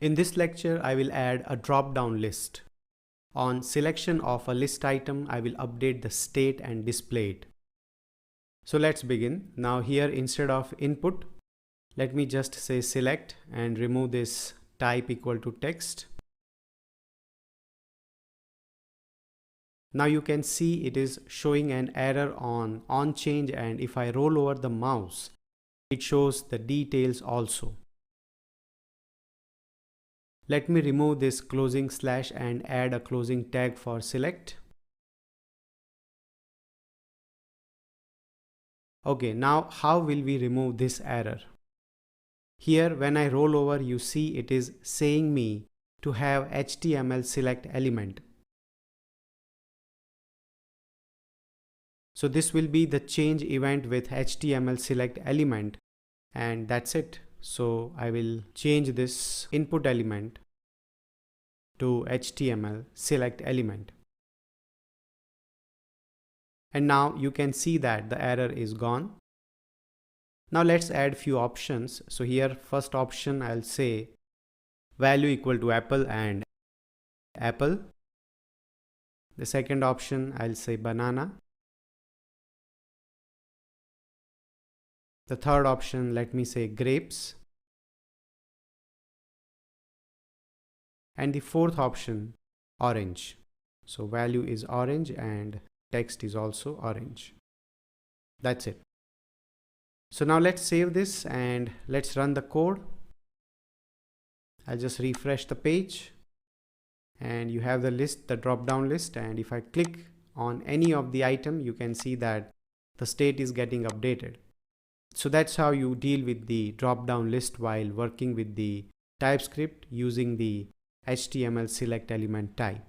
In this lecture, I will add a drop-down list. On selection of a list item, I will update the state and display it. So let's begin. Now here, instead of input, let me just say select and remove this type equal to text. Now you can see it is showing an error on onChange, and if I roll over the mouse, it shows the details also. Let me remove this closing slash and add a closing tag for select. Okay, now how will we remove this error? Here when I roll over, you see it is saying me to have HTML select element. So this will be the change event with HTML select element, and that's it. So I will change this input element to HTML select element. And now you can see that the error is gone. Now let's add few options. So here first option, I'll say value equal to apple and apple. The second option, I'll say banana. The third option, let me say grapes. And the fourth option, orange. So value is orange and text is also orange. That's it. So now let's save this and let's run the code. I'll just refresh the page and you have the list, the drop down list, and if I click on any of the item, you can see that the state is getting updated. So that's how you deal with the drop down list while working with the TypeScript using the HTML select element type.